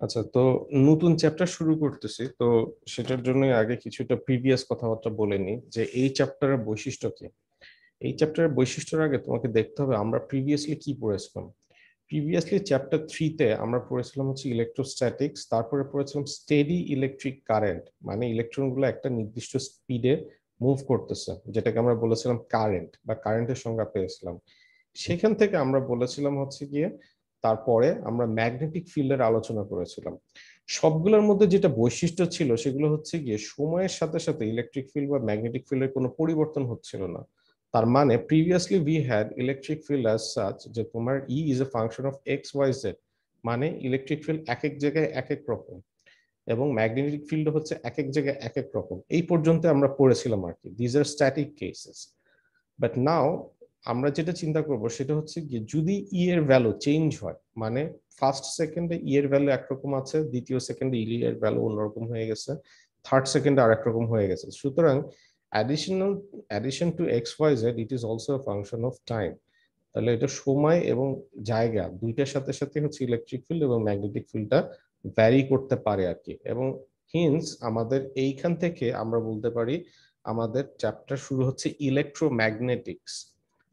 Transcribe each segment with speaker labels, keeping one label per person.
Speaker 1: আচ্ছা, তো নতুন চ্যাপ্টার শুরু করতেছি তো সেটার জন্য আগে কিছুটা প্রিভিয়াস কথাবার্তা বলে নিই যে এই চ্যাপ্টারের বৈশিষ্ট্য কি। এই চ্যাপ্টারের বৈশিষ্ট্যের আগে তোমাকে দেখতে হবে আমরা প্রিভিয়াসলি কি পড়েছিলাম। প্রিভিয়াসলি চ্যাপ্টার 3-তে আমরা পড়েছিলাম হচ্ছে ইলেকট্রোস্ট্যাটিক্স, তারপরে পড়েছিলাম স্টেডি ইলেকট্রিক কারেন্ট, মানে ইলেকট্রনগুলো একটা নির্দিষ্ট স্পিডে মুভ করতেছে, যেটাকে আমরা বলেছিলাম কারেন্ট বা কারেন্টের সংজ্ঞা পেয়েছিলাম। সেখান থেকে আমরা বলেছিলাম হচ্ছে গিয়ে তারপরে আমরা ম্যাগনেটিক ফিল্ডের আলোচনা করেছিলাম। সবগুলোর মধ্যে যেটা বৈশিষ্ট্য ছিল সেগুলো হচ্ছে গিয়ে সময়ের সাথে সাথে ইলেকট্রিক ফিল্ড বা ম্যাগনেটিক ফিল্ডের কোনো পরিবর্তন হচ্ছিল না। তার মানে previously we had electric field as such যে তোমার E is a function of x Y z, মানে ইলেকট্রিক ফিল্ড এক এক জায়গায় এক এক রকম এবং ম্যাগনেটিক ফিল্ড হচ্ছে এক এক জায়গায় এক এক রকম। এই পর্যন্ত আমরা পড়েছিলাম আর কি, these are static cases. But now আমরা যেটা চিন্তা করব সেটা হচ্ছে কি, যদি ই এর ভ্যালু চেঞ্জ হয়, মানে ফার্স্ট সেকেন্ডে ই এর ভ্যালু একরকম আছে, দ্বিতীয় সেকেন্ডে ই এর ভ্যালু অন্যরকম হয়ে গেছে, থার্ড সেকেন্ডে আর একরকম হয়ে গেছে, সুতরাং addition to X Y Z it is also a function of time. তাহলে এটা সময় এবং জায়গা দুইটার সাথে সাথে হচ্ছে ইলেকট্রিক ফিল্ড এবং ম্যাগনেটিক ফিল্ডটা ভ্যারি করতে পারে আর কি। এবং হিন্স আমাদের এইখান থেকে আমরা বলতে পারি আমাদের চ্যাপ্টার শুরু হচ্ছে ইলেকট্রোম্যাগনেটিক্স।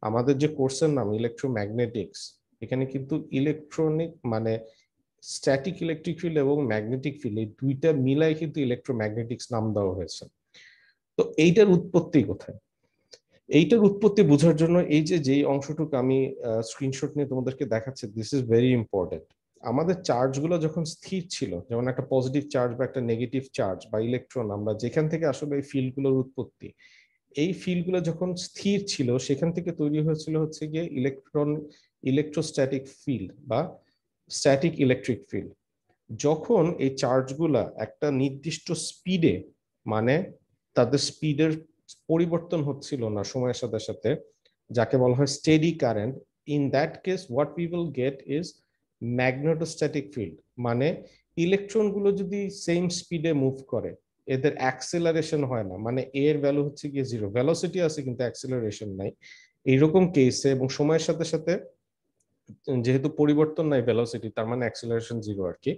Speaker 1: আমাদের যে কোর্সের নাম ইলেকট্রোম্যাগনেটিক্স, এখানে কিন্তু ইলেকট্রনিক মানে স্ট্যাটিক ইলেকট্রিক ফিল্ড এবং ম্যাগনেটিক ফিল্ড এই দুইটা মিলাই কিন্তু ইলেকট্রোম্যাগনেটিক্স নাম দেওয়া হয়েছে। তো এইটার উৎপত্তি কোথায়? এইটার উৎপত্তি বোঝার জন্য এই যে যেই অংশটুকু আমি স্ক্রিনশট নিয়ে তোমাদেরকে দেখাচ্ছি, দিস ইজ ভেরি ইম্পর্টেন্ট। আমাদের চার্জগুলো যখন স্থির ছিল, যেমন একটা পজিটিভ চার্জ বা একটা নেগেটিভ চার্জ বা ইলেকট্রন, আমরা যেখান থেকে আসলে এই ফিল্ডগুলোর উৎপত্তি, এই ফিল্ডগুলো যখন স্থির ছিল সেখান থেকে তৈরি হয়েছিল হচ্ছে গিয়ে ইলেকট্রোস্ট্যাটিক ফিল্ড বা স্ট্যাটিক ইলেকট্রিক ফিল্ড। যখন এই চার্জগুলা একটা নির্দিষ্ট স্পিডে, মানে তাদের স্পিডের পরিবর্তন হচ্ছিল না সময়ের সাথে সাথে, যাকে বলা হয় steady current, in that case what we will get is magnetostatic field. মানে ইলেকট্রনগুলো যদি সেম স্পিডে মুভ করে, এদের অ্যাক্সেলারেশন হয় না, মানে এর ভ্যালু হচ্ছে গিয়ে জিরো, ভেলোসিটি আছে কিন্তু অ্যাক্সেলারেশন নাই, এইরকম কেসে এবং সময়ের সাথে সাথে যেহেতু পরিবর্তন নাই ভেলোসিটি, তার মানে অ্যাক্সেলারেশন জিরো আর কি।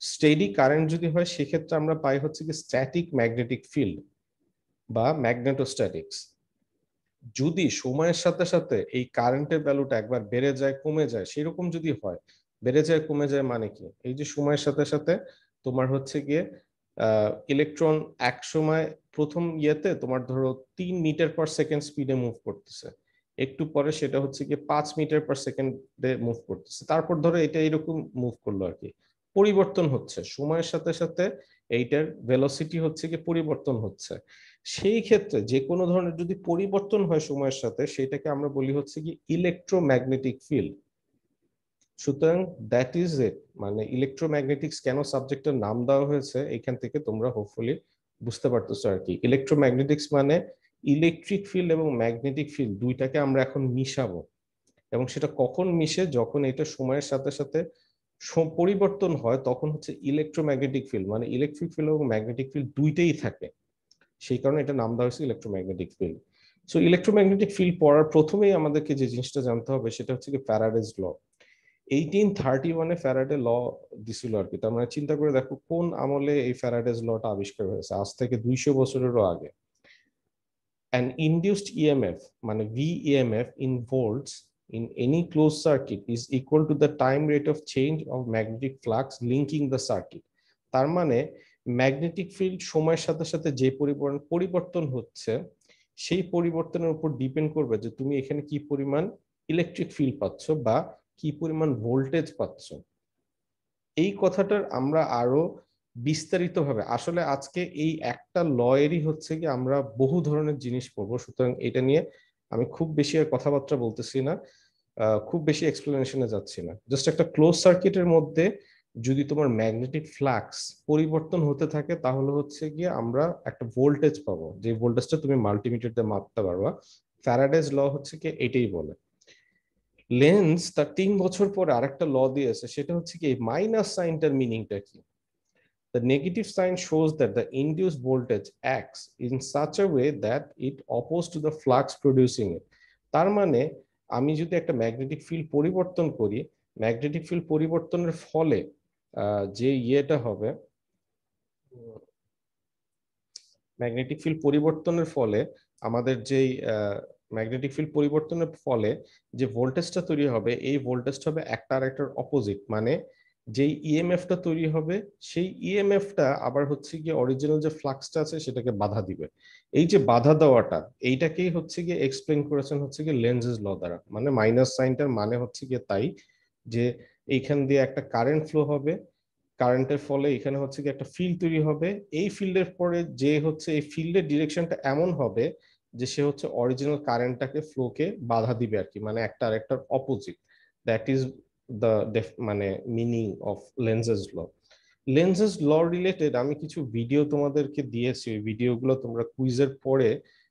Speaker 1: স্টেডি কারেন্ট যদি হয় সেক্ষেত্রে আমরা পাই হচ্ছে কি স্ট্যাটিক ম্যাগনেটিক ফিল্ড বা ম্যাগনেটোস্ট্যাটিক্স। যদি সময়ের সাথে সাথে এই কারেন্টের ভ্যালুটা একবার বেড়ে যায় কমে যায়, সেরকম যদি হয়, বেড়ে যায় কমে যায় মানে কি, এই যে সময়ের সাথে সাথে তোমার হচ্ছে গিয়ে ইলেকট্রন এক সময় প্রথম ইয়েতে তোমার ধরো 3 মিটার পার সেকেন্ড স্পিডে মুভ করতেছে, একটু পরে সেটা হচ্ছে গিয়ে 5 মিটার পার সেকেন্ডে মুভ করতেছে, তারপর ধরো এটা এরকম মুভ করলো আর কি। পরিবর্তন হচ্ছে সময়ের সাথে সাথে, এইটার ভেলোসিটি হচ্ছে গিয়ে পরিবর্তন হচ্ছে। সেই ক্ষেত্রে যে কোনো ধরনের যদি পরিবর্তন হয় সময়ের সাথে, সেটাকে আমরা বলি হচ্ছে কি ইলেকট্রোম্যাগনেটিক ফিল্ড। সুতরাং দ্যাট ইজ ইট, মানে ইলেকট্রোম্যাগনেটিক্স কেন সাবজেক্টের নাম দেওয়া হয়েছে এখান থেকে তোমরা হোপফুলি বুঝতে পারতেছো আর কি। ইলেকট্রোম্যাগনেটিক্স মানে ইলেকট্রিক ফিল্ড এবং ম্যাগনেটিক ফিল্ড দুইটাকে আমরা এখন মিশাবো। এবং সেটা কখন মিশে, যখন এটা সময়ের সাথে সাথে পরিবর্তন হয়, তখন হচ্ছে ইলেকট্রোম্যাগনেটিক ফিল্ড, মানে ইলেকট্রিক ফিল্ড এবং ম্যাগনেটিক ফিল্ড দুইটাই থাকে, সেই কারণে এটা নাম দেওয়া হয়েছে electromagnetic field. So electromagnetic field পড়ার প্রথমেই আমাদেরকে যে জিনিসটা জানতে হবে সেটা হচ্ছে কি ফ্যারাডেজ ল। 1831-এ ফ্যারাডে ল দিছিল আর কি। তার মানে চিন্তা করে দেখো কোন আমলে এই ফ্যারাডেজ লটা আবিষ্কার হয়েছে, আজ থেকে 200 বছরেরও আগে। An induced EMF মানে VEMF in volts in any closed circuit is equal to the time rate of change of magnetic flux linking the circuit। তার মানে ম্যাগনেটিক ফিল্ড সময়ের সাথে সাথে যে পরিবর্তন হচ্ছে, সেই পরিবর্তনের উপর ডিপেন্ড করবে যে তুমি এখানে কি পরিমাণ ইলেকট্রিক ফিল্ড পাচ্ছ বা কি পরিমাণ ভোল্টেজ পাচ্ছ। এই কথাটার আমরা আরো বিস্তারিতভাবে আসলে আজকে এই একটা ল এরই হচ্ছে কি আমরা বহু ধরনের জিনিস পড়বো, সুতরাং এটা নিয়ে আমি খুব বেশি আর কথাবার্তা বলতেছি না, খুব বেশি এক্সপ্লেনেশনে যাচ্ছি না। জাস্ট একটা ক্লোজ সার্কিটের মধ্যে যদি তোমার ম্যাগনেটিক ফ্লাক্স পরিবর্তন হতে থাকে, তাহলে হচ্ছে গিয়ে আমরা একটা ভোল্টেজ পাবো, যে ভোল্টেজটা তুমি মাল্টিমিটার দিয়ে মাপতে পারবা। ফ্যারাডেজ ল হচ্ছে কি এটাই বলে। লেন্স তার 3 বছর পরে আরেকটা ল দিয়েছে, সেটা হচ্ছে কি মাইনাস সাইনটার মিনিংটা কি। The negative sign shows that the induced voltage acts in such a way that it opposed to the flux producing it। তার মানে আমি যদি একটা ম্যাগনেটিক ফিল্ড পরিবর্তন করি, ম্যাগনেটিক ফিল্ড পরিবর্তনের ফলে যে ইয়েটা হবে, ম্যাগনেটিক ফিল্ড পরিবর্তনের ফলে আমাদের যেই ম্যাগনেটিক ফিল্ড পরিবর্তনের ফলে যে ভোল্টেজটা তৈরি হবে, এই ভোল্টেজটা হবে একটা আরেকটার অপোজিট, মানে যেই ইএমএফটা তৈরি হবে সেই ইএমএফটা আবার হচ্ছে গিয়ে অরিজিনাল যে ফ্লাক্সটা আছে সেটাকে বাধা দিবে। এই যে বাধা দেওয়াটা, এইটাকেই হচ্ছে গিয়ে এক্সপ্লেন করেছেন হচ্ছে গিয়ে লেনজেস ল দ্বারা। মানে মাইনাস সাইনটার মানে হচ্ছে গিয়ে তাই যে এইখান দিয়ে একটা কারেন্ট ফ্লো হবে, কারেন্টের ফলে এখানে হচ্ছে কি একটা ফিল্ড তৈরি হবে, এই ফিল্ডের পরে যে হচ্ছে এই ফিল্ডের ডিরেকশনটা এমন হবে যে সে হচ্ছে অরিজিনাল কারেন্টটাকে ফ্লোকে বাধা দিবে আর কি, মানে একটা আরেকটার অপোজিট। দ্যাট ইজ দ্য মানে meaning of Lenz's law. Lenz's law related আমি কিছু ভিডিও তোমাদেরকে দিয়েছি, ওই ভিডিওগুলো তোমরা কুইজের পরে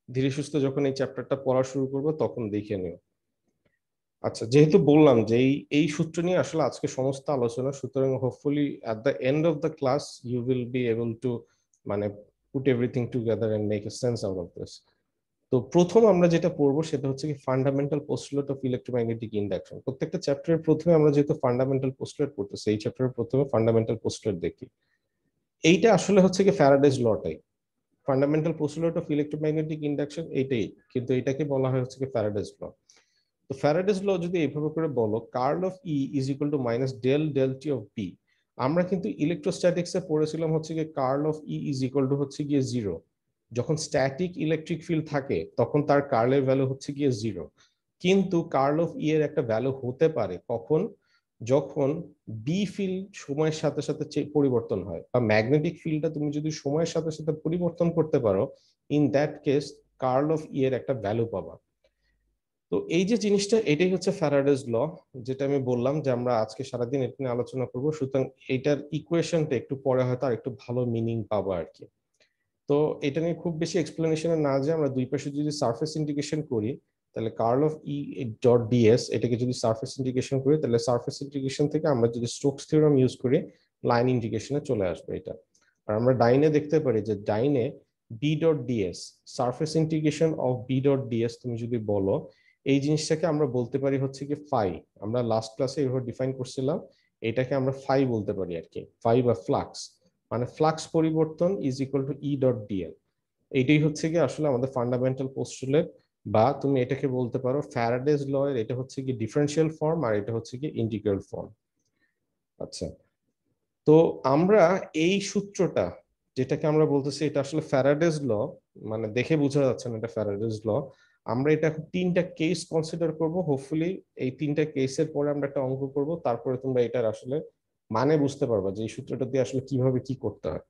Speaker 1: ধীরে সুস্থে যখন এই চ্যাপ্টারটা পড়া শুরু করবো তখন দেখে নিও। আচ্ছা, যেহেতু বললাম যে এই সূত্র নিয়ে আসলে আজকে সমস্ত আলোচনা, সুতরাং hopefully at the end of the class you will be able to মানে put everything together and make a sense out of this. তো প্রথম আমরা যেটা পড়বো সেটা হচ্ছে কি fundamental postulate of electromagnetic induction. প্রত্যেকটা চ্যাপ্টারের প্রথমে আমরা যেহেতু ফান্ডামেন্টাল পোস্টুলেট পড়তেছি, এই চ্যাপ্টারের প্রথমে ফান্ডামেন্টাল পোস্টুলেট দেখি। এইটা আসলে হচ্ছে কি ফ্যারাডেজ লটাই, fundamental postulate of electromagnetic induction এইটাই, কিন্তু এটাকে বলা হয় হচ্ছে কি ফ্যারাডেজ ল। তো ফ্যারাডেজ ল যদি এইভাবে করে বলো, curl of E is equal to minus del del T of B. আমরা কিন্তু ইলেকট্রোস্ট্যাটিক্সে পড়েছিলাম হচ্ছে গিয়ে curl of E is equal to হচ্ছে গিয়ে জিরো। যখন স্ট্যাটিক ইলেকট্রিক ফিল্ড থাকে তখন তার কার্লের ভ্যালু হচ্ছে গিয়ে জিরো। কিন্তু কার্ল অফ ই এর একটা ভ্যালু হতে পারে কখন, যখন বি ফিল্ড সময়ের সাথে সাথে পরিবর্তন হয়, বা ম্যাগনেটিক ফিল্ডটা তুমি যদি সময়ের সাথে সাথে পরিবর্তন করতে পারো, in that case curl of E এর একটা ভ্যালু পাবা। তো এই যে জিনিসটা, এটাই হচ্ছে ফ্যারাডেজ ল, যেটা আমি বললাম যে আমরা আজকে সারাদিন এটা নিয়ে আলোচনা করবো। সুতরাং এইটার ইকুয়েশনটা একটু পরে হয়তো আর একটু ভালো মিনিং পাবো আর কি। তো এটা নিয়ে খুব বেশি এক্সপ্লেনেশনে না যে আমরা দুই পাশে যদি সারফেস ইন্টিগ্রেশন করি, তাহলে curl of E dot DS এটাকে যদি সারফেস ইন্টিগ্রেশন করি, তাহলে সারফেস ইন্টিগ্রেশন থেকে আমরা যদি স্টোকস থিওরাম ইউজ করি লাইন ইন্টিগ্রেশনে চলে আসবে এটা। আর আমরা ডাইনে দেখতে পারি যে ডাইনে B dot DS, surface integration of B dot DS তুমি যদি বলো, এই জিনিসটাকে আমরা বলতে পারি হচ্ছে কি ফাই। আমরা লাস্ট ক্লাসে এভাবে ডিফাইন করছিলাম, এটাকে আমরা ফাই বলতে পারি আর কি, ফাই বা ফ্লাক্স। মানে ফ্লাক্স পরিবর্তন is equal two E dot DL. এইটাই হচ্ছে কি আসলে আমাদের ফান্ডামেন্টাল পোস্টুলেট, বা তুমি এটাকে বলতে পারো ফ্যারাডেজ ল এর এটা হচ্ছে কি ডিফারেন্সিয়াল ফর্ম, আর এটা হচ্ছে কি ইন্টিগ্রাল ফর্ম। আচ্ছা, তো আমরা এই সূত্রটা যেটাকে আমরা বলতেছি এটা আসলে ফ্যারাডেজ ল, মানে দেখে বোঝা যাচ্ছে না এটা ফ্যারাডেজ ল। আমরা এটা তিনটা কেস কনসিডার করব, হোপফুলি এই তিনটা কেসের পরে আমরা একটা অঙ্ক করব, তারপরে তোমরা এটার আসলে মানে বুঝতে পারবা যে এই সূত্রটা দিয়ে আসলে কিভাবে কি করতে হয়।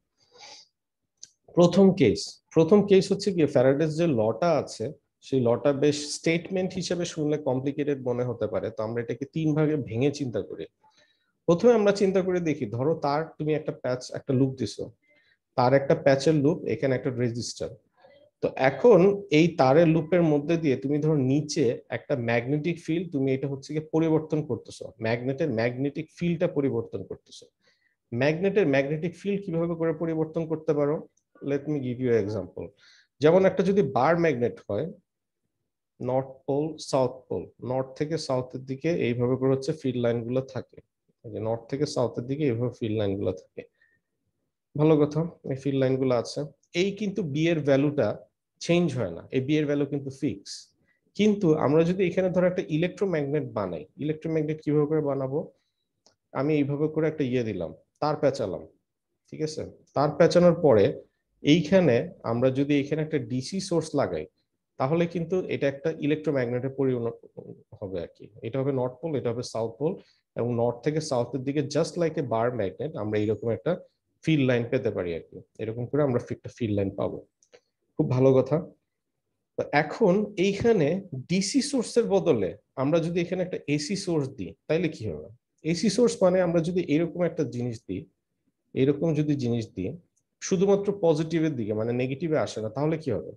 Speaker 1: প্রথম কেস, প্রথম কেস হচ্ছে কি ফ্যারাডেজ যে লটা আছে সেই লটা বেশ স্টেটমেন্ট হিসেবে শুনলে কমপ্লিকেটেড মনে হতে পারে, তো আমরা এটাকে তিন ভাগে ভেঙে চিন্তা করি। প্রথমে আমরা চিন্তা করে দেখি, ধরো তার তুমি একটা প্যাচ একটা লুপ দিছো, তার একটা প্যাচের লুপ, এখানে একটা রেজিস্টার। তো এখন এই তারের লুপের মধ্যে দিয়ে তুমি ধরো নিচে একটা ম্যাগনেটিক ফিল্ড, তুমি এটা হচ্ছে কি পরিবর্তন করতেছো, ম্যাগনেটের ম্যাগনেটিক ফিল্ডটা পরিবর্তন করতেছো। ম্যাগনেটের ম্যাগনেটিক ফিল্ড কিভাবে করে পরিবর্তন করতে পারো, let me give you example. যেমন একটা যদি বার ম্যাগনেট হয়, north pole south pole, north থেকে সাউথের দিকে এইভাবে করে হচ্ছে ফিল্ড লাইন গুলো থাকে, নর্থ থেকে সাউথের দিকে এইভাবে ফিল্ড লাইন গুলো থাকে। ভালো কথা, এই ফিল্ড লাইন গুলো আছে। এই কিন্তু বি এর ভ্যালুটা চেঞ্জ হয় না, এই বি এর ভ্যালু কিন্তু ফিক্স। কিন্তু আমরা যদি এখানে ধরো একটা ইলেকট্রোম্যাগনেট বানাই, ইলেকট্রোম্যাগনেট কিভাবে করে বানাবো, আমি এইভাবে করে একটা ইয়ে দিলাম, তার পেঁচালাম, ঠিক আছে। তার পেঁচানোর পরে এইখানে আমরা যদি এখানে একটা ডিসি সোর্স লাগাই, তাহলে কিন্তু এটা একটা ইলেকট্রোম্যাগনেটে পরিণত হবে আর কি। এটা হবে নর্থ পোল, এটা হবে সাউথ পোল, এবং নর্থ থেকে সাউথের দিকে just like a bar magnet আমরা এইরকম একটা ফিল্ড লাইন পেতে পারি আর কি। এরকম করে আমরা একটা ফিল্ড লাইন পাবো। খুব ভালো কথা। তো এখন এইখানে ডিসি সোর্সের বদলে আমরা যদি এখানে একটা এসি সোর্স দিই, তাইলে কি হবে? এসি সোর্স মানে আমরা যদি এরকম একটা জিনিস দিই, এরকম যদি জিনিস দিই শুধুমাত্র পজিটিভের দিকে, মানে নেগেটিভে আসে না, তাহলে কি হবে?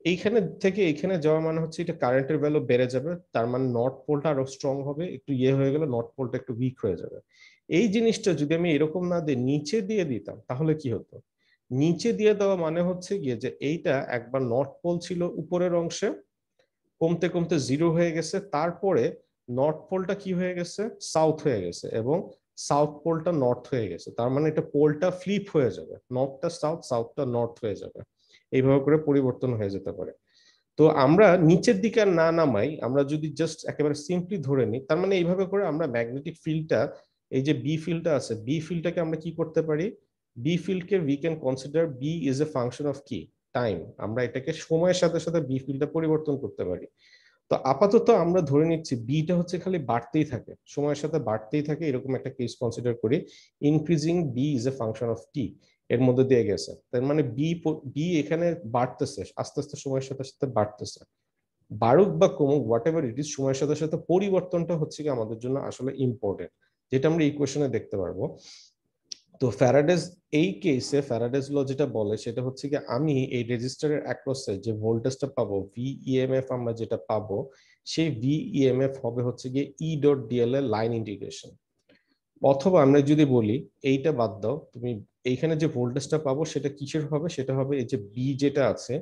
Speaker 1: এইখানে থেকে এইখানে যাওয়া মানে হচ্ছে এটা কারেন্টের ভ্যালু বেড়ে যাবে, তার মানে নর্থ পোলটা আরো স্ট্রং হবে, একটু ইয়ে হয়ে গেলে নর্থ পোলটা একটু উইক হয়ে যাবে। এই জিনিসটা যদি আমি এরকম না দিয়ে নিচে দিয়ে দিতাম, তাহলে কি হতো? নিচে দিয়ে দেওয়া মানে হচ্ছে গিয়ে যে এইটা একবার নর্থ পোল ছিল উপরের অংশে, কমতে কমতে জিরো হয়ে গেছে, তারপরে নর্থ পোলটা কি হয়ে গেছে, সাউথ হয়ে গেছে, এবং সাউথ পোলটা নর্থ হয়ে গেছে, তার মানে এটা পোলটা ফ্লিপ হয়ে যাবে, নর্থটা সাউথ, সাউথটা নর্থ হয়ে যাবে, এইভাবে করে পরিবর্তন হয়ে যেতে পারে। তো আমরা নিচের দিকে আর না নামাই, আমরা যদি জাস্ট একেবারে সিম্পলি ধরে নিই, তার মানে এইভাবে করে আমরা ম্যাগনেটিক ফিল্ডটা, এই যে বি ফিল্ডটা আছে, বি ফিল্ডটাকে আমরা কি করতে পারি, বি ফিল্ডকে we can consider B is a function of কি, টাইম। আমরা এটাকে সময়ের সাথে সাথে বি ফিল্ডটা পরিবর্তন করতে পারি। তো আপাতত আমরা ধরে নিচ্ছি বিটা হচ্ছে খালি বাড়তেই থাকে, সময়ের সাথে বাড়তেই থাকে, এরকম একটা কেস কনসিডার করি, increasing B is a function of t, এর মধ্যে দিয়ে গেছে, তার মানে বি বি এখানে বাড়তেছে, আস্তে আস্তে সময়ের সাথে সাথে বাড়তেছে। বাড়ুক বা কমুক, হোয়াট এভার ইট ইজ, সময়ের সাথে সাথে পরিবর্তনটা হচ্ছে কি আমাদের জন্য আসলে ইম্পর্টেন্ট, যেটা আমরা ইকুয়েশনে দেখতে পারবো। তো ফ্যারাডেজ, এই কেসে ফ্যারাডেজ ল যেটা বলে সেটা হচ্ছে কি, আমি এই রেজিস্টারের অ্যাক্রসে যে ভোল্টেজটা পাবো, ভি ইএমএফ আমরা যেটা পাবো, সেই ভি ইএমএফ হবে হচ্ছে গিয়ে ই ডট ডিএল এর লাইন ইন্টিগ্রেশন। অথবা আমরা যদি বলি এইটা বাদ দাও, তুমি এইখানে যে ভোল্টেজটা পাবো সেটা কিসের হবে, সেটা হবে এই যে বি যেটা আছে,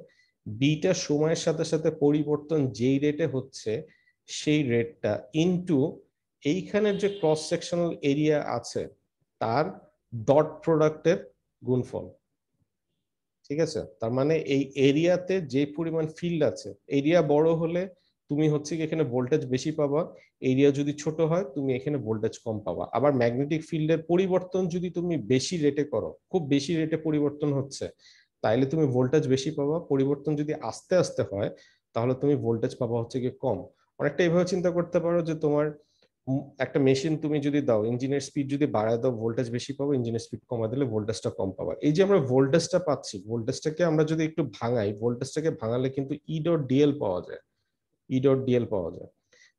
Speaker 1: বিটা সময়ের সাথে সাথে পরিবর্তন যেই রেটে হচ্ছে, সেই রেটটা ইনটু এইখানের যে ক্রস সেকশনাল এরিয়া আছে তার ডট প্রোডাক্টের গুণফল। ঠিক আছে, তার মানে এই এরিয়াতে যে পরিমাণ ফিল্ড আছে, এরিয়া বড় হলে তুমি হচ্ছে কি এখানে ভোল্টেজ বেশি পাবা, এরিয়া যদি ছোট হয় তুমি এখানে ভোল্টেজ কম পাবা। আবার ম্যাগনেটিক ফিল্ডের পরিবর্তন যদি তুমি বেশি রেটে করো, খুব বেশি রেটে পরিবর্তন হচ্ছে, তাইলে তুমি ভোল্টেজ বেশি পাবা। পরিবর্তন যদি আস্তে আস্তে হয় তাহলে তুমি ভোল্টেজ পাবা হচ্ছে কি কম। অনেকটা এইভাবে চিন্তা করতে পারো যে তোমার একটা মেশিন তুমি যদি দাও, ইঞ্জিনের স্পিড যদি বাড়ায় দাও ভোল্টেজ বেশি পাবো, ইঞ্জিনের স্পিড কমা দিলে ভোল্টেজটা কম পাবা। এই যে আমরা ভোল্টেজটা পাচ্ছি, ভোল্টেজটাকে আমরা যদি একটু ভাঙাই, ভোল্টেজটাকে ভাঙালে কিন্তু ই ডট ডিএল পাওয়া যায়, ই ডট ডিএল পাওয়া যায়।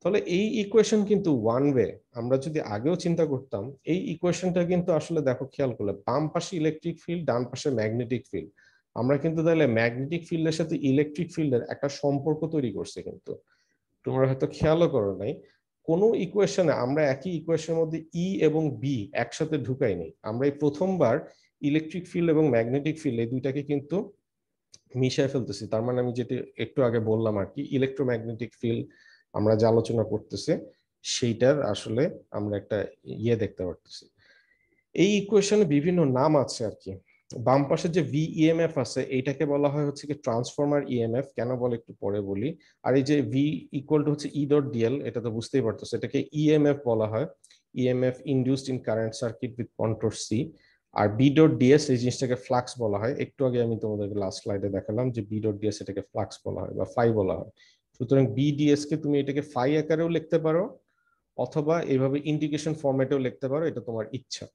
Speaker 1: তাহলে এই ইকুয়েশন কিন্তু ওয়ান ওয়ে, আমরা যদি আগেও চিন্তা করতাম, এই ইকুয়েশনটা কিন্তু আসলে দেখো খেয়াল করলে বাম পাশে ইলেকট্রিক ফিল্ড, ডান পাশে ম্যাগনেটিক ফিল্ড, আমরা কিন্তু তাহলে ম্যাগনেটিক ফিল্ডের সাথে ইলেকট্রিক ফিল্ডের একটা সম্পর্ক তৈরি করছে কিন্তু, তোমরা হয়তো খেয়ালও করো নাই। কোন ইকুয়েশনে আমরা একই ইকুয়েশনের মধ্যে ই এবং বি একসাথে ঢুকাইনি, আমরা এই প্রথমবার ইলেকট্রিক ফিল্ড এবং ম্যাগনেটিক ফিল্ড এই দুইটাকে কিন্তু মিশায় ফেলতেছি। তার মানে আমি যেটা একটু আগে বললাম আর কি, ইলেকট্রোম্যাগনেটিক ফিল্ড আমরা যে আলোচনা করতেছি সেইটার আসলে আমরা একটা ইয়ে দেখতে পারতেছি। এই ইকুয়েশনে বিভিন্ন নাম আছে আর কি। বাম পাশে যে ভি ইএমএফ আছে এইটাকে বলা হয় হচ্ছে কি ট্রান্সফরমার ইএমএফ, কেন বলে একটু পরে বলি। আর এই যে ভি ইকুয়াল টু হচ্ছে ই ডট ডিএল, এটা তো বুঝতেই পারতেছে, এটাকে ইএমএফ বলা হয়, EMF induced in current circuit with control C. আর বি ডট ডিএস এই জিনিসটাকে ফ্লাক্স বলা হয়, একটু আগে আমি তোমাদেরকে লাস্ট স্লাইডে দেখালাম যে বি ডট ডিএস এটাকে ফ্লাক্স বলা হয় বা ফাই বলা হয়। সুতরাং বিডিএস কে তুমি এটাকে ফাই আকারেও লিখতে পারো, অথবা এইভাবে ইন্টিগ্রেশন ফরম্যাটেও লিখতে পারো, এটা তোমার ইচ্ছা।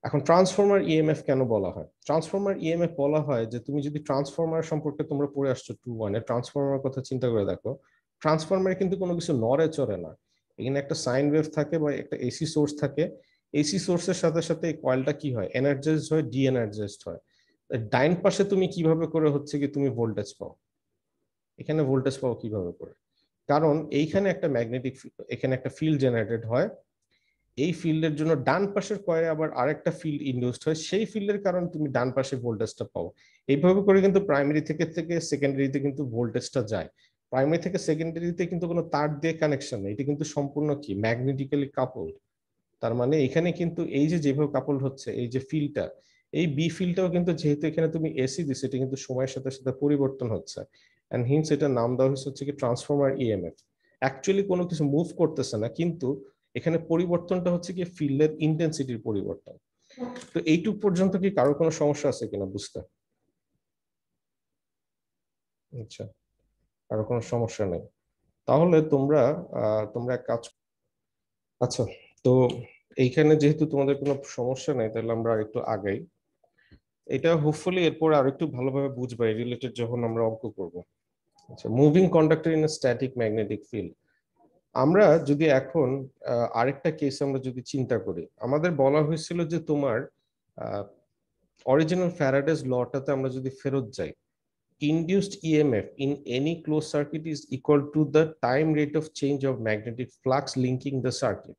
Speaker 1: এখন ট্রান্সফরমার ইএমএফ কেন বলা হয়, ট্রান্সফরমার ইএমএফ বলা হয় যে তুমি যদি ট্রান্সফরমার সম্পর্কে তোমরা পড়ে আসছো 2-1 ট্রান্সফরমার কথা চিন্তা করে দেখো, ট্রান্সফরমারে কিন্তু কোনো কিছু নড়ে চড়ে না, এখানে একটা সাইন ওয়েভ থাকে বা একটা এসি সোর্স থাকে, এসি সোর্সের সাথে সাথে এই কয়েলটা কি হয়, এনার্জাইজড হয়, ডি এনার্জাইজড হয়। ডাইন পাশে তুমি কিভাবে করে হচ্ছে কি তুমি ভোল্টেজ পাও, এখানে ভোল্টেজ পাও কিভাবে করে, কারণ এইখানে একটা ম্যাগনেটিক, এখানে একটা ফিল্ড জেনারেটেড হয়, এই ফিল্ডের জন্য ডান পাশের কয়ে আবার আরেকটা ফিল্ড ইনডিউসড হয়, সেই ফিল্ডের কারণে তুমি ডান পাশে ভোল্টেজটা পাও। এইভাবে করে কিন্তু প্রাইমারি থেকে থেকে সেকেন্ডারিতে কিন্তু ভোল্টেজটা যায়। প্রাইমারি থেকে সেকেন্ডারিতে কিন্তু কোনো তার দিয়ে কানেকশন নেই, এটা কিন্তু সম্পূর্ণ কি ম্যাগনেটিক্যালি কাপলড। তার মানে এখানে কিন্তু এই যে যেভাবে কাপলড হচ্ছে এই যে ফিল্ডটা, এই বি ফিল্ডটাও কিন্তু যেহেতু এখানে তুমি এসি দিছো, এটা কিন্তু সময়ের সাথে সাথে পরিবর্তন হচ্ছে, এন্ড হিন্স এটার নাম দেওয়া হচ্ছে কি ট্রান্সফরমার ইএমএফ। অ্যাকচুয়ালি কোনো কিছু মুভ করতেছে না, কিন্তু এখানে পরিবর্তনটা হচ্ছে কি ফিল্ডের ইন্টেন্সিটির পরিবর্তন। তো এইটুক পর্যন্ত কি কারো কোনো সমস্যা আছে কিনা বুঝতে? আচ্ছা, কারো কোনো সমস্যা নেই, তাহলে তোমরা তোমরা এক কাজ, আচ্ছা, তো এইখানে যেহেতু তোমাদের কোনো সমস্যা নেই তাহলে আমরা একটু আগাই, এটা হোপফুলি এরপর আর একটু ভালোভাবে বুঝবা রিলেটেড যখন আমরা অঙ্ক করব। আচ্ছা, moving conductor in static magnetic field. আমরা যদি এখন আরেকটা কেস আমরা যদি চিন্তা করি, আমাদের বলা হয়েছিল যে তোমার অরিজিনাল ফ্যারাডেজ লটাতে আমরা যদি ফেরত যাই, induced EMF in any closed circuit is equal to the time rate of change of magnetic flux linking the circuit.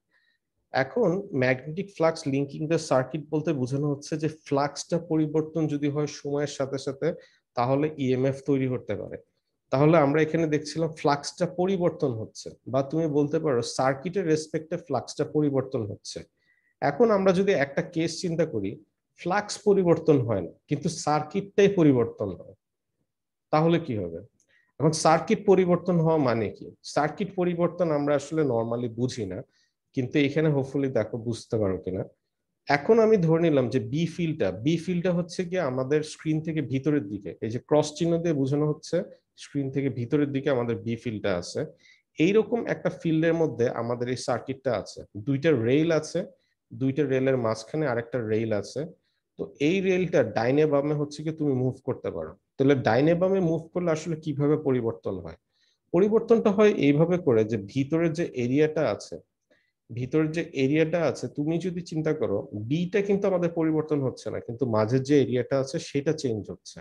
Speaker 1: এখন magnetic flux linking the circuit বলতে বোঝানো হচ্ছে যে ফ্লাক্সটা পরিবর্তন যদি হয় সময়ের সাথে সাথে তাহলে ইএমএফ তৈরি করতে পারে। তাহলে আমরা এখানে দেখছিলাম ফ্লাক্সটা পরিবর্তন হচ্ছে, বা তুমি বলতে পারো সার্কিটের রেসপেক্টে ফ্লাক্সটা পরিবর্তন হচ্ছে। এখন আমরা যদি একটা কেস চিন্তা করি, ফ্লাক্স পরিবর্তন হয় না কিন্তু সার্কিটটাই পরিবর্তন হয়, তাহলে কি হবে? এখন সার্কিট পরিবর্তন হওয়া মানে কি? সার্কিট পরিবর্তন আমরা আসলে নর্মালি বুঝি না, কিন্তু এখানে হোপফুলি দেখো বুঝতে পারো কিনা। এখন আমি ধরে নিলাম যে বি ফিল্ডটা হচ্ছে কি আমাদের স্ক্রিন থেকে ভিতরের দিকে, এই যে ক্রস চিহ্ন দিয়ে বোঝানো হচ্ছে স্ক্রিন থেকে ভিতরের দিকে আমাদের বি ফিল্ডটা আছে। এইরকম একটা ফিল্ডের মধ্যে আমাদের এই সার্কিটটা আছে, দুইটা রেল আছে, দুইটা রেলের মাঝখানে আরেকটা রেল আছে। তো এই রেলটা ডাইনে বামে হচ্ছে কি তুমি মুভ করতে পারো। তাহলে ডাইনে বামে মুভ করলে আসলে কিভাবে পরিবর্তন হয়? পরিবর্তনটা হয় এইভাবে করে যে ভিতরের যে এরিয়াটা আছে তুমি যদি চিন্তা করো, বিটা কিন্তু আমাদের পরিবর্তন হচ্ছে না, কিন্তু মাঝের যে এরিয়াটা আছে সেটা চেঞ্জ হচ্ছে।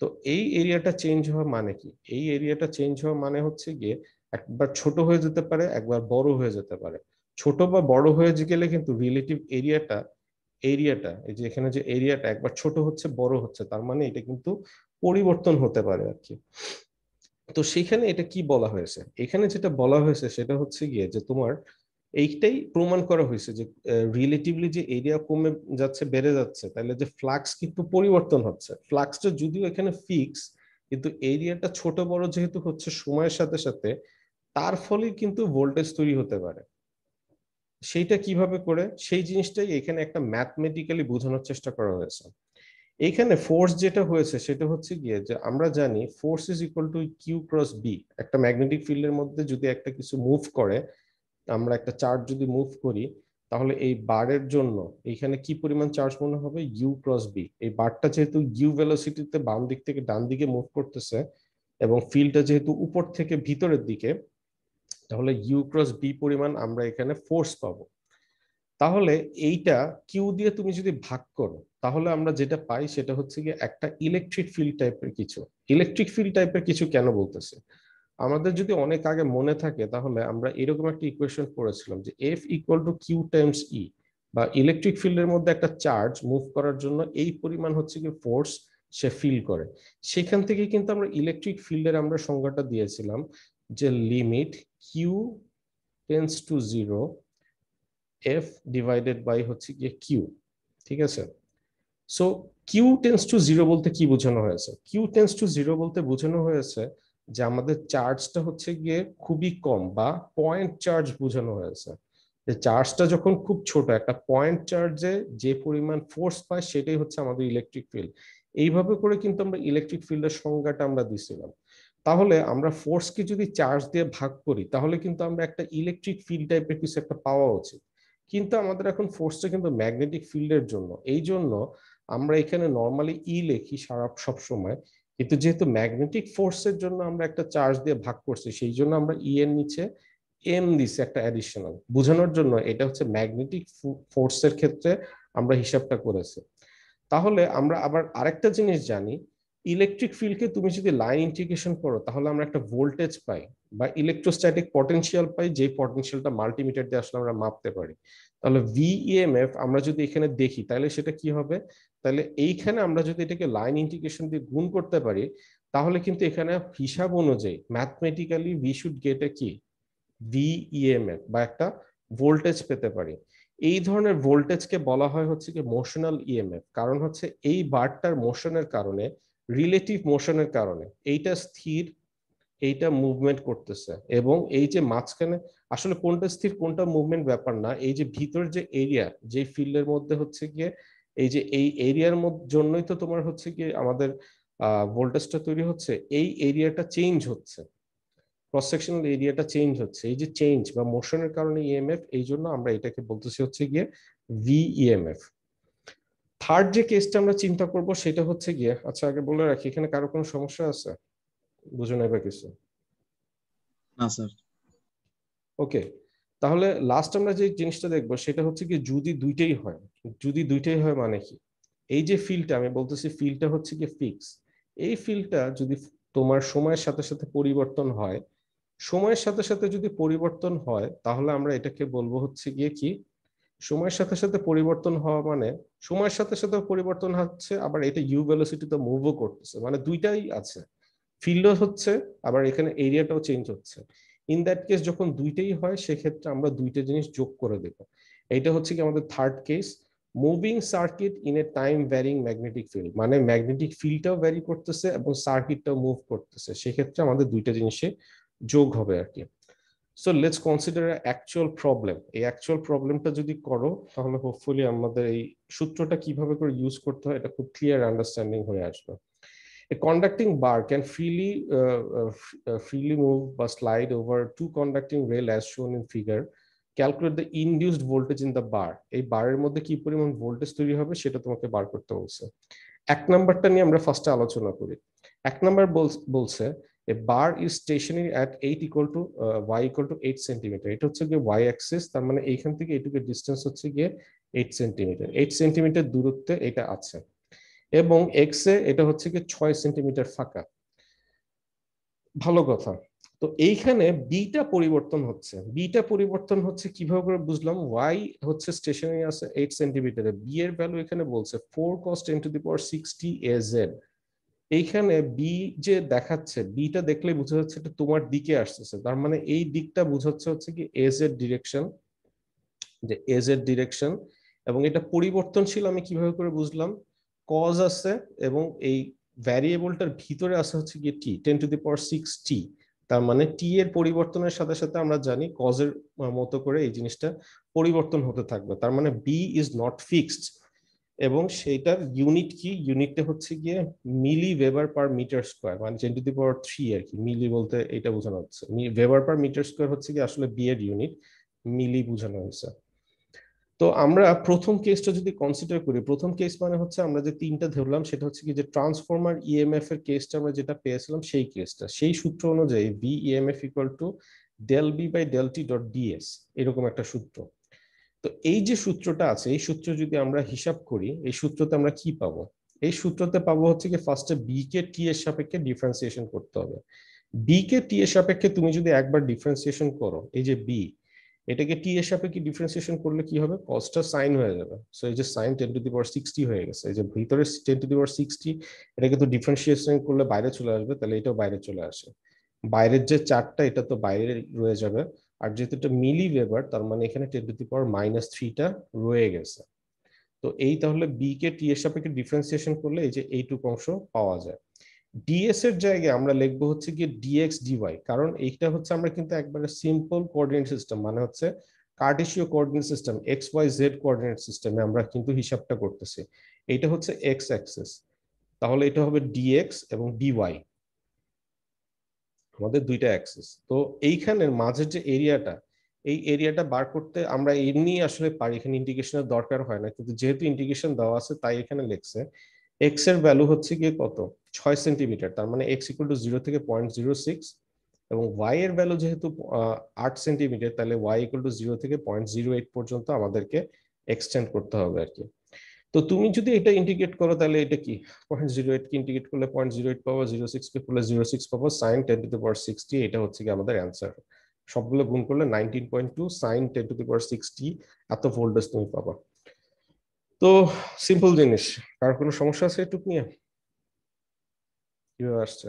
Speaker 1: তো এই এরিয়াটা চেঞ্জ হওয়া মানে কি? এই এরিয়াটা চেঞ্জ হওয়া মানে হচ্ছে গিয়ে একবার ছোট হয়ে যেতে পারে, একবার বড় হয়ে যেতে পারে। ছোট বা বড় হয়ে গেলে কিন্তু রিলেটিভ এরিয়াটা এই যে এখানে যে এরিয়াটা একবার ছোট হচ্ছে বড় হচ্ছে, তার মানে এটা কিন্তু পরিবর্তন হতে পারে আর কি। তো সেখানে এটা কি বলা হয়েছে, এখানে যেটা বলা হয়েছে সেটা হচ্ছে গিয়ে যে তোমার এইটাই প্রমাণ করা হয়েছে যে রিলেটিভলি যে এরিয়া কমে যাচ্ছে বেড়ে যাচ্ছে, তাহলে যে ফ্লাক্স কিন্তু পরিবর্তন হচ্ছে। ফ্লাক্সটা যদিও এখানে ফিক্স, কিন্তু এরিয়াটা ছোট বড় যেহেতু হচ্ছে সময়ের সাথে সাথে, তার ফলে কিন্তু ভোল্টেজ তৈরি হতে পারে। সেইটা কিভাবে করে, সেই জিনিসটাই এখানে একটা ম্যাথমেটিক্যালি বোঝানোর চেষ্টা করা হয়েছে। এইখানে ফোর্স যেটা হয়েছে সেটা হচ্ছে গিয়ে যে আমরা জানি force is equal to Q cross B. একটা ম্যাগনেটিক ফিল্ডের মধ্যে যদি একটা কিছু মুভ করে, আমরা একটা চার্জ যদি মুভ করি, তাহলে এই বারের জন্য এইখানে কি পরিমাণ চার্জ মনে হবে? U cross B. এই বারটা যেহেতু ইউ ভেলোসিটিতে বাম দিক থেকে ডান দিকে মুভ করতেছে, এবং ফিল্ডটা যেহেতু উপর থেকে ভিতরের দিকে, তাহলে ইউ ক্রস বি পরিমাণ আমরা এখানে ফোর্স পাবো। তাহলে এইটা কিউ দিয়ে তুমি যদি ভাগ করো, তাহলে আমরা যেটা পাই সেটা হচ্ছে গিয়ে একটা ইলেকট্রিক ফিল্ড টাইপের কিছু। ইলেকট্রিক ফিল্ড টাইপের কিছু কেন বলতেছে? আমাদের যদি অনেক আগে মনে থাকে, তাহলে আমরা এরকম একটা ইকুয়েশন পড়েছিলাম যে F equal to q times E, বা ইলেকট্রিক ফিল্ডের মধ্যে একটা চার্জ মুভ করার জন্য এই পরিমাণ হচ্ছে কি ফোর্স সে ফিল করে। সেখান থেকে কিন্তু আমরা ইলেকট্রিক ফিল্ডের আমরা সংজ্ঞাটা দিয়েছিলাম যে limit Q tends to zero F divided by হচ্ছে গিয়ে কিউ। ঠিক আছে? So Q tends to zero বলতে কি বোঝানো হয়েছে? কিউ টেন্স টু জিরো বলতে বোঝানো হয়েছে যে আমাদের চার্জটা হচ্ছে গিয়ে খুবই কম, বা পয়েন্ট চার্জ বোঝানো হয়েছে। যে চার্জটা যখন খুব ছোট, একটা পয়েন্ট চার্জে যে পরিমাণ ফোর্স পায় সেটাই হচ্ছে আমাদের ইলেকট্রিক ফিল্ড। এইভাবে করে কিন্তু আমরা ইলেকট্রিক ফিল্ডের সংজ্ঞাটা আমরা দিছিলাম। তাহলে আমরা ফোর্সকে যদি চার্জ দিয়ে ভাগ করি, তাহলে কিন্তু আমরা একটা ইলেকট্রিক ফিল্ড টাইপের কিছু একটা পাওয়া উচিত। কিন্তু আমাদের এখন ফোর্সটা কিন্তু ম্যাগনেটিক ফিল্ডের জন্য, এই জন্য আমরা এখানে নর্মালি ই লিখি সারা সব সময়, কিন্তু যেহেতু ম্যাগনেটিক ফোর্সের জন্য আমরা একটা চার্জ দিয়ে ভাগ করছি, সেই জন্য আমরা ই এর নিচে এম দিছি একটা অ্যাডিশনাল, বোঝানোর জন্য এটা হচ্ছে ম্যাগনেটিক ফোর্সের ক্ষেত্রে আমরা হিসাবটা করেছি। তাহলে আমরা আবার আরেকটা জিনিস জানি, ইলেকট্রিক ফিল্ডকে তুমি যদি লাইন ইন্টিগ্রেশন করো, তাহলে আমরা একটা ভোল্টেজ পাই বা ইলেকট্রোস্ট্যাটিক পটেনশিয়াল পাই, যে পটেনশিয়ালটা মাল্টিমিটার দিয়ে আসলে আমরা মাপতে পারি। তাহলে ভিইএমএফ আমরা যদি এখানে দেখি, তাহলে সেটা কি হবে? তাহলে এইখানে আমরা যদি এটাকে লাইন ইন্টিগ্রেশন দিয়ে গুণ করতে পারি, তাহলে কিন্তু এখানে হিসাব অনুযায়ী ম্যাথমেটিক্যালি ভি শুড গেট এ কি ভিইএমএফ বা একটা ভোল্টেজ পেতে পারি। এই ধরনের ভোল্টেজকে বলা হয় হচ্ছে কি মোশনাল ইএমএফ। কারণ হচ্ছে এই বারটার মোশনের কারণে, রিলেটিভ মোশনের কারণে এইটা স্থির, এইটা মুভমেন্ট করতেছে, এবং এই যে মাঝখানে আসলে কোনটা স্থির কোনটা মুভমেন্ট ব্যাপার না, এই যে ভিতর যে এরিয়া, যে ফিল্ডের মধ্যে হচ্ছে গিয়ে এই যে এই এরিয়ার মধ্যে জন্যই তো তোমার হচ্ছে গিয়ে আমাদের ভোল্টেজটা তৈরি হচ্ছে, এই এরিয়াটা চেঞ্জ হচ্ছে, ক্রস সেকশনাল এরিয়াটা চেঞ্জ হচ্ছে, এই যে চেঞ্জ বা মোশনের কারণে ইএমএফ, এই জন্য আমরা এটাকে বলতেছি হচ্ছে গিয়ে ভিইএমএফ। থার্ড যে কেসটা আমরা চিন্তা করব সেটা হচ্ছে গিয়ে, আচ্ছা আগে বলে রাখি, এখানে কারো কোনো সমস্যা আছে? বুঝে নেবে কিছু?
Speaker 2: না স্যার।
Speaker 1: ওকে, তাহলে লাস্ট আমরা যে জিনিসটা দেখবো সেটা হচ্ছে কি যদি দুইটাই হয়। যদি দুইটাই হয় মানে কি? এই যে ফিল্ডটা আমি বলতেছি, ফিল্ডটা হচ্ছে কি ফিক্স। এই ফিল্ডটা যদি তোমার সময়ের সাথে সাথে পরিবর্তন হয়, সময়ের সাথে সাথে যদি পরিবর্তন হয়, তাহলে আমরা এটাকে বলবো হচ্ছে গিয়ে কি, সময়ের সাথে সাথে পরিবর্তন হওয়া মানে সময়ের সাথে সাথে পরিবর্তন হচ্ছে, আবার এটা ইউ ভেলোসিটিতে মুভও করতেছে, মানে দুইটাই আছে, ফিল্ডও হচ্ছে, আবার এখানে এরিয়াটাও চেঞ্জ হচ্ছে। ইন দ্যাট কেস যখন দুইটাই হয়, সেক্ষেত্রে আমরা দুইটা জিনিস যোগ করে দেব। এইটা হচ্ছে কি আমাদের third case, moving circuit in a time varying magnetic field, মানে ম্যাগনেটিক ফিল্ডটাও ভ্যারি করতেছে এবং সার্কিটটাও মুভ করতেছে, সেক্ষেত্রে আমাদের দুইটা জিনিসে যোগ হবে আর কি। So let's consider actual problem. এই অ্যাকচুয়াল প্রবলেমটা যদি করো তাহলে হোপফুলি আমাদের এই সূত্রটা কিভাবে করে ইউজ করতে হয় এটা খুব ক্লিয়ার আন্ডারস্ট্যান্ডিং হয়ে আসবে। A conducting bar can freely move or slide over two conducting rail as shown in figure. Calculate the induced voltage in the bar. এই বারের মধ্যে কি পরিমাণ ভোল্টেজ তৈরি হবে সেটা তোমাকে বার করতে বলছে। এক নাম্বারটা নিয়ে আমরা ফার্স্টে আলোচনা করি। এক নাম্বার বলছে a bar is stationary at 8 equal to y equal to 8 centimetre. এটা হচ্ছে গিয়ে y অ্যাক্সিস, তার মানে এইখান থেকে এইটুকু ডিসটেন্স হচ্ছে গিয়ে 8 সেন্টিমিটার। 8 সেন্টিমিটার দূরত্বে এটা আছে এবং এক্স এ এটা হচ্ছে কি 6 সেন্টিমিটার ফাঁকা। ভালো কথা। তো এইখানে বিটা পরিবর্তন হচ্ছে, বিটা পরিবর্তন হচ্ছে কিভাবে করে বুঝলাম? ওয়াই হচ্ছে স্টেশনারি আছে 8 সেন্টিমিটারে, বি এর ভ্যালু এখানে বলছে 4 cos 10 to the power 60 az। এইখানে বি যে দেখাচ্ছে, বিটা দেখলে বোঝা যাচ্ছে এটা তোমার দিকে আসতেছে, তার মানে এই দিকটা বোঝাচ্ছে হচ্ছে কি এজ এর ডিরেকশন, যে এজ এর ডিরেকশন। এবং এটা পরিবর্তনশীল আমি কিভাবে করে বুঝলাম? কজ আছে এবং এই ভ্যারিয়েবলটার ভিতরে আছে হচ্ছে গিয়ে টি 10 to the power 6 টি, তার মানে টি এর পরিবর্তনের সাথে সাথে আমরা জানি কজের মতো করে এই জিনিসটা পরিবর্তন হতে থাকবে, তার মানে বি ইজ নট ফিক্সড। এবং সেইটার ইউনিট কি? ইউনিটটা হচ্ছে গিয়ে মিলি ওয়েবার পার মিটার স্কোয়ার, মানে 10 to the power 3 আর কি। মিলি বলতে এটা বোঝানো হচ্ছে, ওয়েবার পার মিটার স্কোয়ার হচ্ছে কি আসলে বি এর ইউনিট, মিলি বোঝানো হয়েছে। তো আমরা প্রথম কেসটা যদি কনসিডার করি, প্রথম কেস মানে হচ্ছে আমরা যে তিনটা ধরলাম সেটা হচ্ছে কি যে ট্রান্সফরমার ইএমএফ এর কেসটা আমরা যেটা পেয়েছিলাম সেই কেসটা, সেই সূত্র অনুযায়ী V EMF equal to del B by del T dot DS, এরকম একটা সূত্র। তো এই যে সূত্রটা আছে, এই সূত্র যদি আমরা হিসাব করি, এই সূত্রতে আমরা কি পাবো? এই সূত্রতে পাবো হচ্ছে কি ফার্স্টে বি কে টি এর সাপেক্ষে ডিফারেন্সিয়েশন করতে হবে। বি কে টি এর সাপেক্ষে তুমি যদি একবার ডিফারেন্সিয়েশন করো, এই যে বি, এটাকে টি এর সাপেক্ষে ডিফারেন্সিয়েশন করলে কি হবে? কসটা সাইন হয়ে যাবে। সো এই যে সাইন 10 to the power 60 হয়ে গেছে, এই যে ভিতরে 10 to the power 60, এটাকে তো ডিফারেন্সিয়েশন করলে বাইরে চলে আসবে, তাহলে এটাও বাইরে চলে আসে। বাইরের যে চারটা এটা তো বাইরে রয়ে যাবে, আর যেহেতু এটা মিলি ওয়েবার তার মানে এখানে 10 to the power -3টা রয়ে গেছে। তো এই তাহলে বি কে টি এর সাপেক্ষে ডিফারেন্সিয়েশন করলে এই যে এইটুকু অংশ পাওয়া যায়। ডিএস এর জায়গায় আমরা লিখবো হচ্ছে কি ডিএক্স ডিওয়াই, কারণ এইটা হচ্ছে আমরা কিন্তু একবারে সিম্পল কোঅর্ডিনেট সিস্টেম, মানে হচ্ছে কার্টেসীয় coordinate system, x Y z coordinate সিস্টেমে আমরা কিন্তু হিসাবটা করতেছি। এটা হচ্ছে এক্স অ্যাক্সিস, তাহলে এটা হবে ডিএক্স এবং ডিওয়াই, আমাদের দুইটা অ্যাক্সিস। তো এইখানের মাঝের যে এরিয়াটা, এই এরিয়াটা বার করতে আমরা এমনি আসলে পারি, এখানে ইন্টিগ্রেশনের দরকার হয় না, কিন্তু যেহেতু ইন্টিগ্রেশন দেওয়া আছে তাই এখানে লিখছে এক্স এর ভ্যালু হচ্ছে গিয়ে কত? 6 সেন্টিমিটার, তার মানে এক্স ইকুয়াল টু 0 থেকে 0.06, এবং ওয়াই এর ভ্যালু যেহেতু 8 সেন্টিমিটার, তাহলে ওয়াই ইকুয়াল টু 0 থেকে 0.08 পর্যন্ত আমাদেরকে এক্সটেন্ড করতে হবে আর কি। তো তুমি যদি এটা ইন্টিগ্রেট করো তাহলে এটা কি 0.08 কে ইন্টিগ্রেট করলে 0.08 পাবো, 0.6 কে করলে 0.6 পাবো, সাইন 10 to the power 60, এটা হচ্ছে কি আমাদের অ্যান্সার। সবগুলো গুণ করলে 19.2 সাইন 10 to the power 60 এত ভোল্টেজ তুমি পাবা। তো সিম্পল জিনিস, কার কোনো সমস্যা আছে এটুকু নিয়ে? কিভাবে আসছে?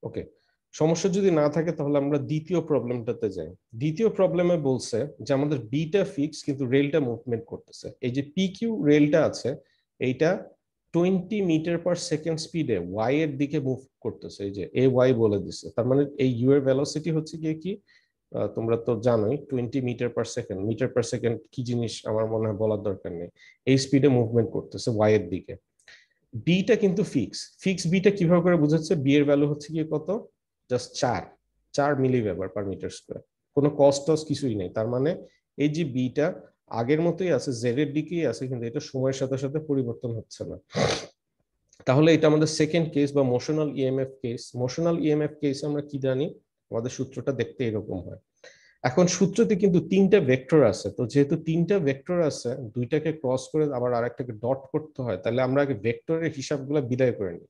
Speaker 1: ওকে, সমস্যা যদি না থাকে তাহলে আমরা দ্বিতীয় প্রবলেমটাতে যাই। দ্বিতীয় প্রবলেমে বলছে যে আমাদের বিটা ফিক্স কিন্তু রেলটা মুভমেন্ট করতেছে। এই যে পি কিউ রেলটা আছে এইটা 20 মিটার পার সেকেন্ড স্পিডে ওয়াই এর দিকে মুভ করতেছে, এই যে এ ওয়াই বলে দিছে, তার মানে এই ইউ এর ভেলোসিটি হচ্ছে গিয়ে কি তোমরা তো জানোই 20 metre per second. Metre per second কি জিনিস আমার মনে হয় বলার দরকার নেই, এই স্পিডে মুভমেন্ট করতেছে ওয়াই এর দিকে। বিটা কিন্তু ফিক্স বিটা কিভাবে করে বুঝাচ্ছে? বি এর ভ্যালু হচ্ছে কি কত? জাস্ট 4 মিলি ওয়েবার পার মিটার স্কোয়ার, কোনো কস টস কিছুই নেই, তার মানে এই যে বিটা আগের মতোই আছে, জেড এর দিকেই আছে, কিন্তু এটা সময়ের সাথে সাথে পরিবর্তন হচ্ছে না। তাহলে এটা আমাদের সেকেন্ড কেস বা motional EMF case. Motional EMF case আমরা কি জানি? আমাদের সূত্রটা দেখতে এরকম হয়। এখন সূত্রতে কিন্তু তিনটা ভেক্টর আছে, তো যেহেতু তিনটা ভেক্টর আছে, দুইটাকে ক্রস করে আবার আরেকটাকে ডট করতে হয়, তাহলে আমরা আগে ভেক্টরের হিসাবগুলো বিদায় করে নিই।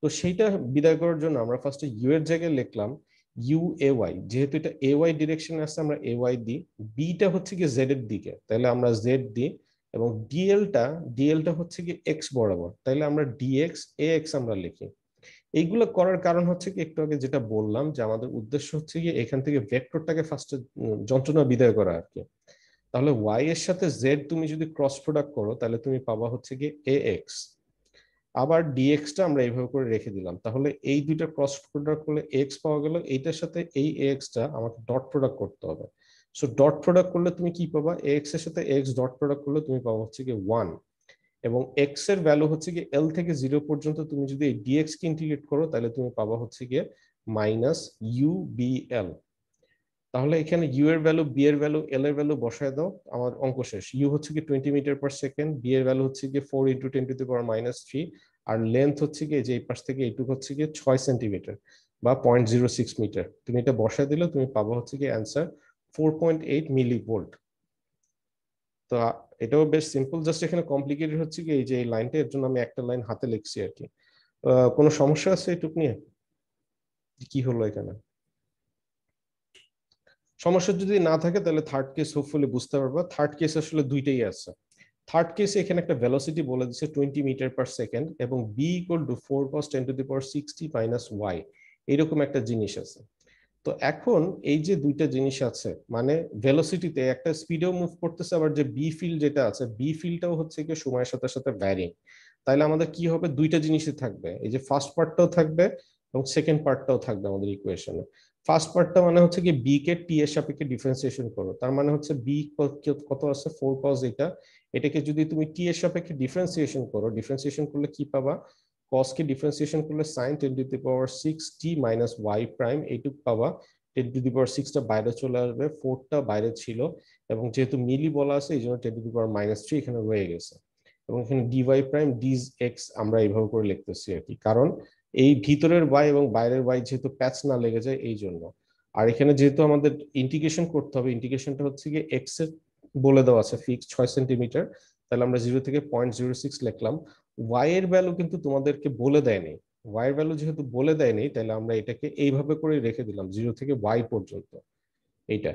Speaker 1: তো সেইটা বিদায় করার জন্য আমরা ফার্স্টে ইউ এর জায়গায় লিখলাম ইউ এ ওয়াই, যেহেতু এটা এ ওয়াই ডিরেকশনে আসছে আমরা এ ওয়াই দিই, বিটা হচ্ছে কি জেড এর দিকে তাহলে আমরা জেড দিই, এবং ডিএলটা হচ্ছে কি এক্স বরাবর, তাইলে আমরা ডিএক্স এ এক্স আমরা লিখি। এইগুলো করার কারণ হচ্ছে কি একটু আগে যেটা বললাম যে আমাদের উদ্দেশ্য হচ্ছে কি এখান থেকে ভেক্টরটাকে ফার্স্টে যন্ত্রণা বিদায় করা আর কি। তাহলে ওয়াই এর সাথে জেড তুমি যদি ক্রস প্রোডাক্ট করো তাহলে তুমি পাবা হচ্ছে কি এ এক্স, আবার ডিএক্সটা আমরা এইভাবে করে রেখে দিলাম। তাহলে এই দুইটা ক্রস প্রোডাক্ট করলে এক্স পাওয়া গেল, এইটার সাথে এই এক্সটা আমাকে ডট প্রোডাক্ট করতে হবে। সো ডট প্রোডাক্ট করলে তুমি কি পাবা, এক্স এর সাথে এক্স ডট প্রোডাক্ট করলে তুমি পাবা হচ্ছে কি 1, এবং এক্স এর ভ্যালু হচ্ছে কি এল থেকে 0 পর্যন্ত তুমি যদি এই ডিএক্স কে ইন্টিগ্রেট করো তাহলে তুমি পাবা হচ্ছে কি মাইনাস ইউ বি এল। তাহলে এখানে ইউ এর ভ্যালু, বি এর ভ্যালু, এল এর ভ্যালু বসায় দাও, আমার অঙ্ক শেষ। ইউ হচ্ছে কি 20 মিটার পার সেকেন্ড, বি এর ভ্যালু হচ্ছে কি 4 × 10⁻⁻3, আর লেন্থ হচ্ছে কি যে এই পাশ থেকে এইটুকু হচ্ছে কি 6 সেন্টিমিটার বা 0.06 মিটার। তুমি এটা বসায় দিলে তুমি পাবা হচ্ছে কি অ্যান্সার 4.8 মিলি ভোল্ট। তো এটাও বেশ সিম্পল, জাস্ট এখানে কমপ্লিকেটেড হচ্ছে কি এই যে এই লাইনটা, এর জন্য আমি একটা লাইন হাতে লিখছি আর কি। কোনো সমস্যা আছে এটুক নিয়ে? কি হলো এখানে? সমস্যা যদি না থাকে তাহলে থার্ড কেস হোপফুলি বুঝতে পারবা। থার্ড কেস আসলে দুইটাই আছে। থার্ড কেসে এখানে একটা ভেলোসিটি বলে দিচ্ছে 20 মিটার পার সেকেন্ড এবং B equal to 4 cos 10⁻60 - y, এরকম একটা জিনিস আছে। তো এখন এই যে দুইটা জিনিস আছে, মানে ভেলোসিটিতে একটা স্পিডেও মুভ করতেছে, আবার যে বি ফিল্ড যেটা আছে, বি ফিল্ডটাও হচ্ছে কি সময়ের সাথে সাথে ভ্যারিং। তাইলে আমাদের কি হবে, দুইটা জিনিসই থাকবে, এই যে ফার্স্ট পার্টটাও থাকবে এবং সেকেন্ড পার্টটাও থাকবে আমাদের ইকুয়েশনে। ফার্স্ট পার্টটা মানে হচ্ছে কি বি কে টি এর সাপেক্ষে ডিফারেন্সিয়েশন করো, তার মানে হচ্ছে বি কত আছে 4 cos, এটাকে যদি তুমি টি এর সাপেক্ষে ডিফারেন্সিয়েশন করো, ডিফারেন্সিয়েশন করলে কি পাবা, cos কে ডিফারেন্সিয়েশন করলে sin 10⁻6t - y প্রাইম এইটুক পাবা। 10⁻6টা বাইরে চলে আসবে, 4টা বাইরে ছিল, এবং যেহেতু মিলি বলা আছে এই জন্য 10⁻³ এখানে রয়ে গেছে। এবং এখানে ডিওয়াই প্রাইম ডিজ এক্স আমরা এইভাবে করে লিখতেছি আর কি, কারণ এই ভিতরের ওয়াই এবং বাইরের ওয়াই যেহেতু প্যাচ না লেগে যায় এই জন্য। আর এখানে যেহেতু আমাদের ইন্টিগ্রেশন করতে হবে, ইন্টিগ্রেশনটা হচ্ছে গিয়ে এক্স এর বলে দেওয়া আছে ফিক্স 6 সেন্টিমিটার, তাহলে আমরা 0 থেকে 0.06 লিখলাম। ওয়াই এর ভ্যালু কিন্তু তোমাদেরকে বলে দেয়নি, ওয়াই এর ভ্যালু যেহেতু বলে দেয়নি তাহলে আমরা এটাকে এইভাবে করে রেখে দিলাম 0 থেকে ওয়াই পর্যন্ত এইটা।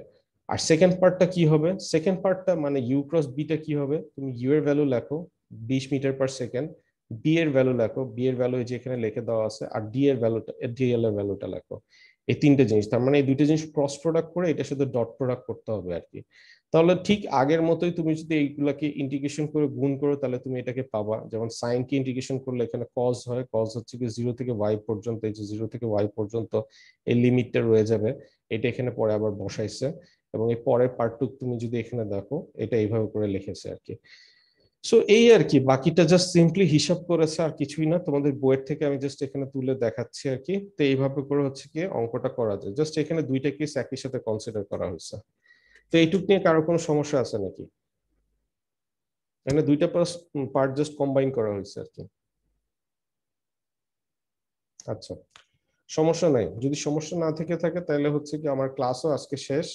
Speaker 1: আর সেকেন্ড পার্টটা কি হবে, সেকেন্ড পার্টটা মানে ইউ ক্রস বিটা কি হবে, তুমি ইউ এর ভ্যালু লেখো 20 মিটার পার সেকেন্ড, বি এর ভ্যালু লেখো, বি এর ভ্যালু যে এখানে লিখে দেওয়া আছে, আর ডি এর ভ্যালুটা, ডিএল এর ভ্যালুটা লেখো। এই তিনটে জিনিস, তার মানে এই দুইটা জিনিস ক্রস প্রোডাক্ট করে এটার সাথে ডট প্রোডাক্ট করতে হবে আর কি। তাহলে ঠিক আগের মতোই তুমি যদি এইগুলাকে ইন্টিগ্রেশন করে গুণ করো তাহলে তুমি এটাকে পাবা। যেমন সাইন কে ইন্টিগ্রেশন করলে এখানে কজ হয়, কজ হচ্ছে কি 0 থেকে ওয়াই পর্যন্ত, এই যে 0 থেকে ওয়াই পর্যন্ত এই লিমিটটা রয়ে যাবে, এটা এখানে পরে আবার বসাইছে। এবং এই পরের পার্টটুক তুমি যদি এখানে দেখো এটা এইভাবে করে লিখেছে আর কি। সো এই আর কি, বাকিটা জাস্ট সিম্পলি হিসাব করেছে আর কিছুই না, তোমাদের বইয়ের থেকে আমি জাস্ট এখানে তুলে দেখাচ্ছি আর কি। তো এইভাবে করে হচ্ছে কি অঙ্কটা করা যায়, জাস্ট এখানে দুইটা কেস একই সাথে কনসিডার করা হয়েছে। তো এইটুক নিয়ে কারো কোনো সমস্যা আছে নাকি? এখানে দুইটা পার্ট জাস্ট কম্বাইন করা হয়েছে আর কি। আচ্ছা, সমস্যা নাই, যদি সমস্যা না থেকে থাকে তাহলে হচ্ছে কি আমার ক্লাসও আজকে শেষ।